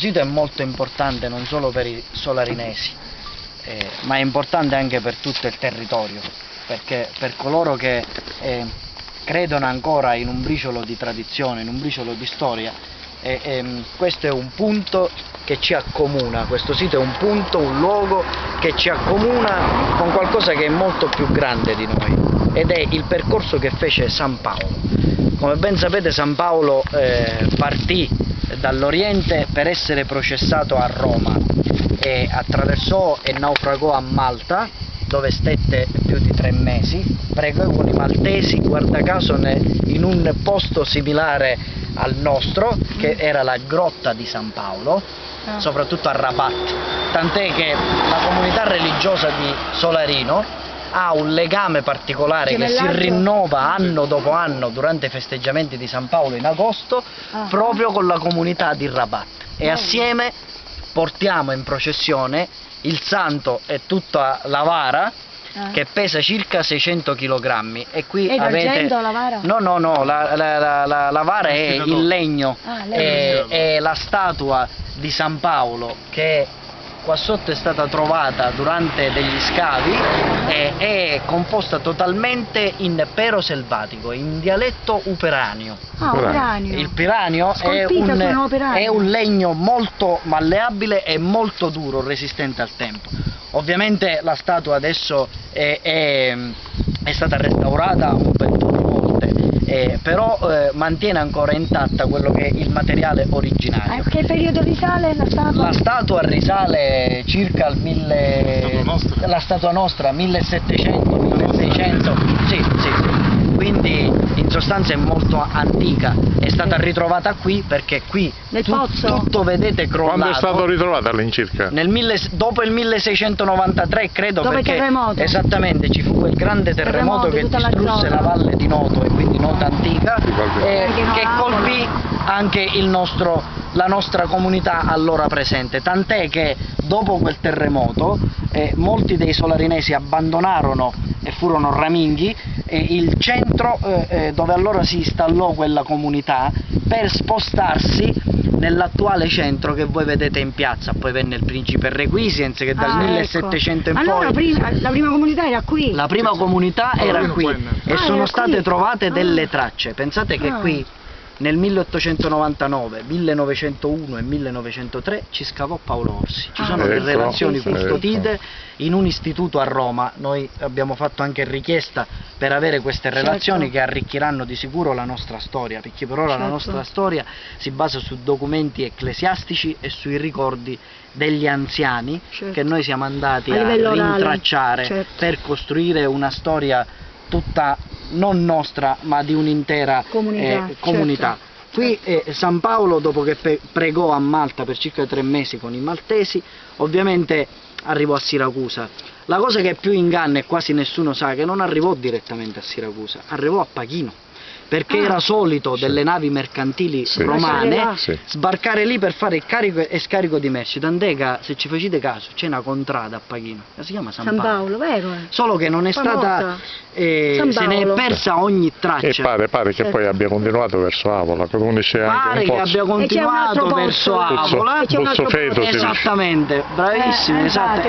Il sito è molto importante non solo per i solarinesi, ma è importante anche per tutto il territorio, perché per coloro che credono ancora in un briciolo di tradizione, in un briciolo di storia, questo è un punto che ci accomuna, questo sito è un punto, un luogo che ci accomuna con qualcosa che è molto più grande di noi, ed è il percorso che fece San Paolo. Come ben sapete, San Paolo partì dall'Oriente per essere processato a Roma e attraversò e naufragò a Malta, dove stette più di 3 mesi, pregò con i maltesi, guarda caso in un posto similare al nostro, che era la grotta di San Paolo, soprattutto a Rabat, tant'è che la comunità religiosa di Solarino ha un legame particolare che si rinnova anno dopo anno durante i festeggiamenti di San Paolo in agosto, proprio con la comunità di Rabat, e assieme portiamo in processione il santo e tutta la vara, che pesa circa 600 kg, e qui avete... la vara? No, la vara è il legno, è la statua di San Paolo che qua sotto è stata trovata durante degli scavi, è composta totalmente in pero selvatico, in dialetto uperanio. Uperanio. Il piranio è un legno molto malleabile e molto duro, resistente al tempo. Ovviamente la statua adesso è stata restaurata un bel po' di volte, però mantiene ancora intatta quello che è il materiale originario. A che periodo risale la statua? La statua risale circa al la statua nostra 1700-1600, sì. Quindi in sostanza è molto antica, è stata ritrovata qui perché qui tutto vedete crollato. Quando è stato ritrovato all'incirca? Dopo il 1693 credo, dopo perché il terremoto. Esattamente, ci fu quel grande terremoto che distrusse la valle di Noto, e quindi Nota Antica, che colpì anche la nostra comunità allora presente, tant'è che dopo quel terremoto molti dei solarinesi abbandonarono e furono raminghi il centro dove allora si installò quella comunità, per spostarsi nell'attuale centro che voi vedete in piazza. Poi venne il principe Requisiens che dal 1700 in poi... Allora la prima comunità era qui? La prima comunità era qui e sono state trovate delle tracce. Pensate che qui nel 1899, 1901 e 1903 ci scavò Paolo Orsi. Ci sono delle relazioni custodite in un istituto a Roma. Noi abbiamo fatto anche richiesta per avere queste relazioni che arricchiranno di sicuro la nostra storia, perché per ora la nostra storia si basa su documenti ecclesiastici e sui ricordi degli anziani che noi siamo andati a rintracciare per costruire una storia tutta non nostra ma di un'intera comunità. Qui San Paolo, dopo che pregò a Malta per circa 3 mesi con i maltesi, ovviamente arrivò a Siracusa. La cosa che più inganna e quasi nessuno sa, che non arrivò direttamente a Siracusa, arrivò a Pachino, perché era solito delle navi mercantili romane sbarcare lì per fare il carico e scarico di merci, tant'è che, se ci facete caso, c'è una contrada a Pachino che si chiama San Paolo, vero? Solo che non è stata, se ne è persa ogni traccia. E pare che poi abbia continuato verso Avola, come c'è anche un po'. Che abbia continuato verso Avola, esattamente, bravissimi, esatto.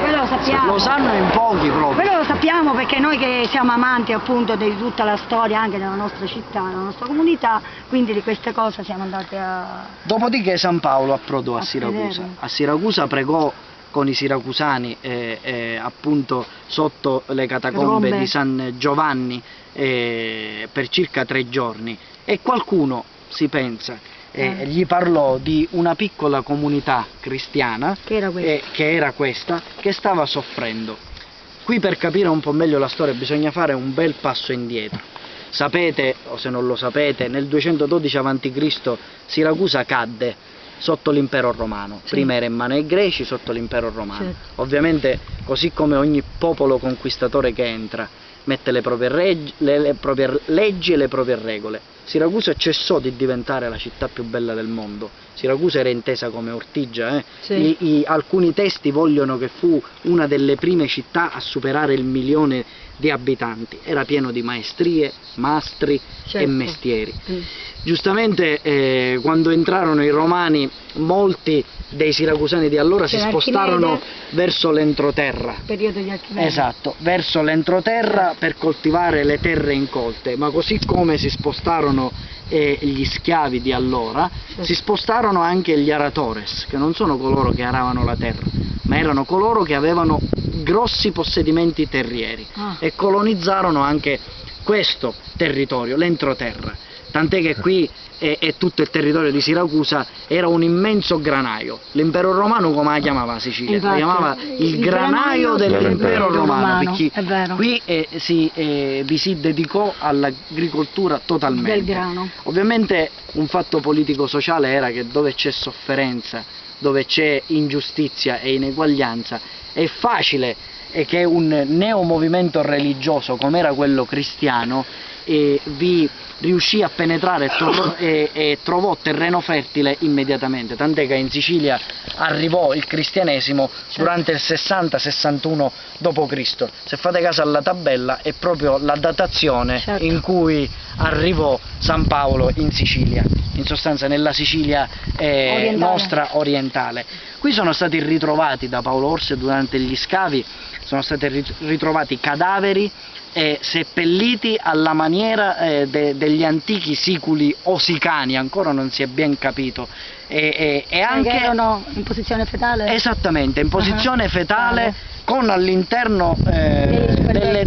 Lo sanno in pochi proprio. Però lo sappiamo perché noi che siamo amanti appunto di tutta la storia anche della nostra città, la nostra comunità, quindi di queste cose siamo andati a... Dopodiché San Paolo approdò a Siracusa. A Siracusa pregò con i siracusani appunto sotto le catacombe di San Giovanni per circa 3 giorni, e qualcuno, si pensa, gli parlò di una piccola comunità cristiana che era questa, che stava soffrendo. Qui, per capire un po' meglio la storia, bisogna fare un bel passo indietro. Sapete, o se non lo sapete, nel 212 a.C. Siracusa cadde sotto l'impero romano. Prima era in mano ai greci, sotto l'impero romano. Ovviamente, così come ogni popolo conquistatore che entra mette le proprie leggi e le proprie regole. Siracusa cessò di diventare la città più bella del mondo. Siracusa era intesa come Ortigia, Sì. alcuni testi vogliono che fu una delle prime città a superare il 1.000.000 di abitanti, era pieno di maestrie, mastri e Certo. mestieri. Mm. Giustamente quando entrarono i romani, molti dei siracusani di allora si C'era spostarono Archimede. verso l'entroterra. Periodo di Archimede. Esatto, verso l'entroterra per coltivare le terre incolte, ma così come si spostarono gli schiavi di allora, Sì. si spostarono anche gli aratores, che non sono coloro che aravano la terra, ma erano coloro che avevano grossi possedimenti terrieri Ah. e colonizzarono anche questo territorio, l'entroterra. Tant'è che qui e tutto il territorio di Siracusa era un immenso granaio. L'impero romano come la chiamava la Sicilia? Infatti, La chiamava il granaio dell'impero romano, perché è vero. qui vi si dedicò all'agricoltura totalmente. Del grano. Ovviamente un fatto politico-sociale era che dove c'è sofferenza, dove c'è ingiustizia e ineguaglianza, è facile che un neomovimento religioso come era quello cristiano vi riuscì a penetrare e trovò terreno fertile immediatamente, tant'è che in Sicilia arrivò il cristianesimo durante il 60-61 d.C. Se fate caso alla tabella è proprio la datazione Certo. in cui arrivò San Paolo in Sicilia, in sostanza nella Sicilia Orientale. nostra orientale. Qui sono stati ritrovati da Paolo Orsi durante gli scavi, sono stati ritrovati cadaveri seppelliti alla maniera degli antichi siculi osicani, ancora non si è ben capito, e anche Che erano in posizione fetale? esattamente in posizione fetale, con all'interno delle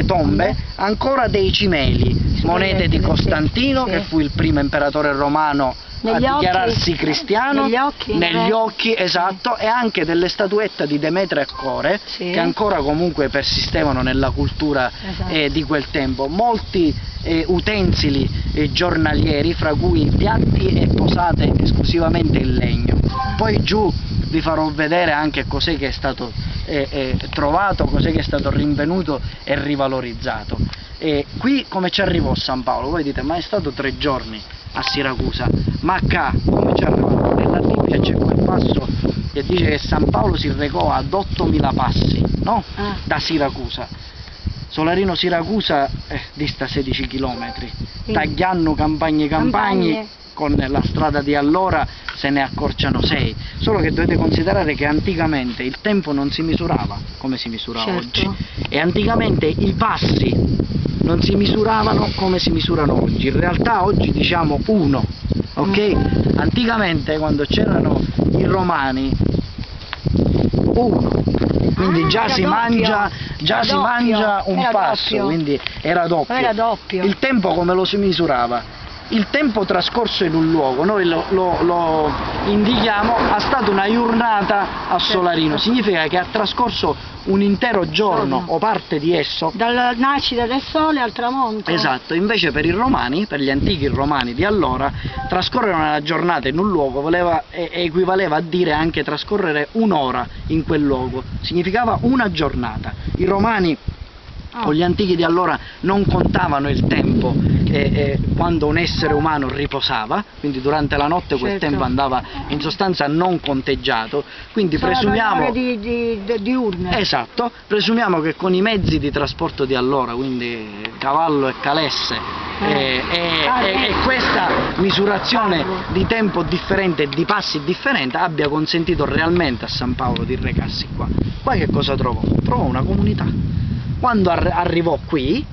tombe ancora dei cimeli, monete di Costantino, sì. che fu il primo imperatore romano Negli a occhi, dichiararsi cristiano, negli occhi, esatto, e anche delle statuette di Demetra e Core, Sì. che ancora comunque persistevano nella cultura Esatto. di quel tempo. Molti utensili giornalieri, fra cui piatti e posate esclusivamente in legno. Poi giù vi farò vedere anche cos'è che è stato trovato, cos'è che è stato rinvenuto e rivalorizzato. Qui come ci arrivò San Paolo? Voi dite, ma è stato 3 giorni a Siracusa, ma qua come ci arrivò? Nella Bibbia c'è quel passo che dice che San Paolo si recò ad 8.000 passi, no? Ah. Da Siracusa. Solarino Siracusa dista 16 km, tagliando campagne, con la strada di allora se ne accorciano 6, solo che dovete considerare che anticamente il tempo non si misurava come si misura Certo. oggi, e anticamente i passi non si misuravano come si misurano oggi. In realtà oggi diciamo 1, ok? Anticamente quando c'erano i romani 1, quindi già era si doppio. mangia Era doppio. un Era passo, doppio. quindi era doppio. Era doppio. Il tempo come lo si misurava? Il tempo trascorso in un luogo, noi lo indichiamo, ha stata una giornata a Solarino, significa che ha trascorso un intero giorno o parte di esso. Dalla nascita del sole al tramonto. Esatto, invece per i romani, per gli antichi romani di allora, trascorrere una giornata in un luogo equivaleva a dire anche trascorrere un'ora in quel luogo, significava una giornata. I romani o gli antichi di allora non contavano il tempo quando un essere umano riposava, quindi durante la notte quel Certo. tempo andava in sostanza non conteggiato, quindi presumiamo diurne. esatto, presumiamo che con i mezzi di trasporto di allora, quindi cavallo e calesse e questa misurazione di tempo differente e di passi differente abbia consentito realmente a San Paolo di recarsi qua. Poi che cosa trovò? Trovò una comunità. Quando arrivò qui,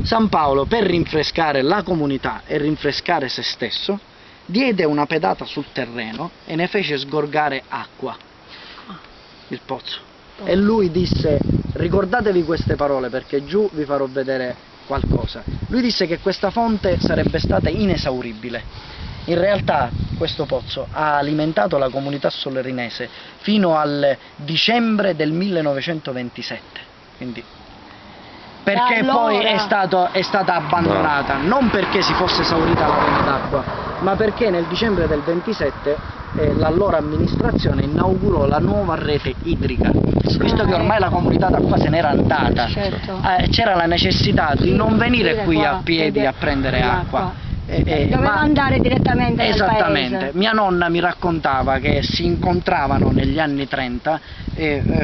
San Paolo, per rinfrescare la comunità e rinfrescare se stesso, diede una pedata sul terreno e ne fece sgorgare acqua, il pozzo. E lui disse, ricordatevi queste parole perché giù vi farò vedere qualcosa. Lui disse che questa fonte sarebbe stata inesauribile. In realtà questo pozzo ha alimentato la comunità solerinese fino al dicembre del 1927, quindi perché allora... poi è stata abbandonata, non perché si fosse esaurita la rete d'acqua, ma perché nel dicembre del 27 l'allora amministrazione inaugurò la nuova rete idrica, visto che ormai la comunità d'acqua se n'era andata, Certo. c'era la necessità di non venire qui qua, a piedi a prendere acqua. Doveva andare direttamente nel Esattamente, paese. mia nonna mi raccontava che si incontravano negli anni 30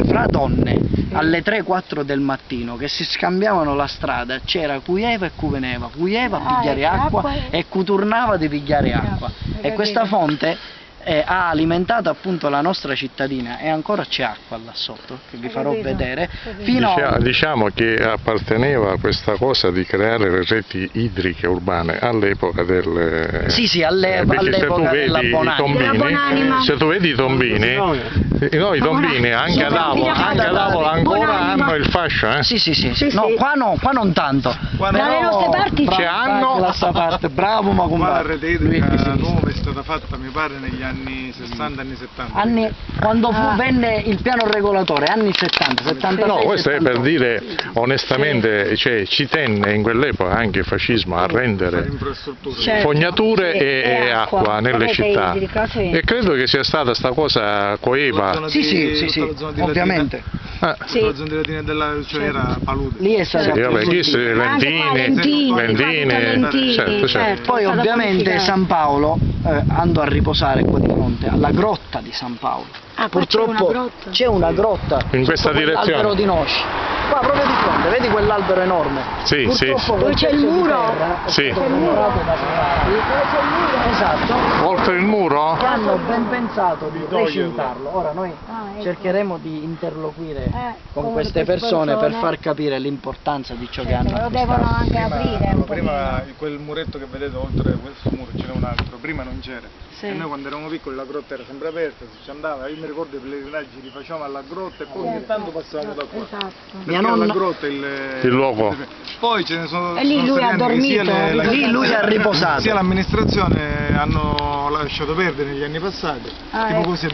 fra donne alle 3-4 del mattino che si scambiavano la strada, c'era cuieva e cuveneva, cuieva a pigliare acqua e cuturnava di pigliare acqua, e questa fonte ha alimentato appunto la nostra cittadina, e ancora c'è acqua là sotto, che vi farò vedere, fino Diciamo che apparteneva a questa cosa di creare le reti idriche urbane all'epoca del... Sì, all'epoca della Bonanima. Se tu vedi i tombini, i tombini anche ad Avola ancora hanno il fascio, eh? Sì. No, qua non tanto. Dalle nostre parti c'è la sua parte, bravo, ma Qua la come rete idrica nuova è stata fatta, mi pare, negli anni 60, anni 70. Quando venne il piano regolatore, anni 70, 76, No, questo è per 78. dire onestamente, cioè, ci tenne in quell'epoca anche il fascismo a rendere Certo. fognature e acqua nelle rete città, idrica, sì. e credo che sia stata sta cosa coeva. Sì, ovviamente. Sì. La zona di Latina cioè era palude. Lì è stato Sì, vabbè, chi si- Lentini, certo. Poi ovviamente San Paolo andò a riposare qua di fronte alla grotta di San Paolo. Ah, qua Purtroppo c'è una grotta In questa sotto direzione? quell'albero di noci. Qua proprio di fronte, vedi quell'albero enorme? Sì, Purtroppo sì. quel Dove c'è il pezzo di muro? terra è Sì. stato comprato da privati. Esatto. Oltre il muro? Che hanno ben pensato di recintarlo. Ora noi ecco. cercheremo di interloquire con con queste persone per persone. far capire l'importanza di ciò che Certo, hanno lo devono acquistato. anche aprire un Prima pochino. quel muretto che vedete oltre questo muro c'era un altro, prima non c'era. Sì. E noi quando eravamo piccoli la grotta era sempre aperta, si andava, io mi ricordo i pellegrinaggi li facevamo alla grotta e poi ogni tanto passavamo da qua. Esatto. Perché nonna- alla grotta il luogo. Poi ce ne sono. E lì sono lui stati ha anni che sia dormito, Lì lui ha riposato. sia l'amministrazione hanno lasciato perdere negli anni passati, Ah, tipo ecco. così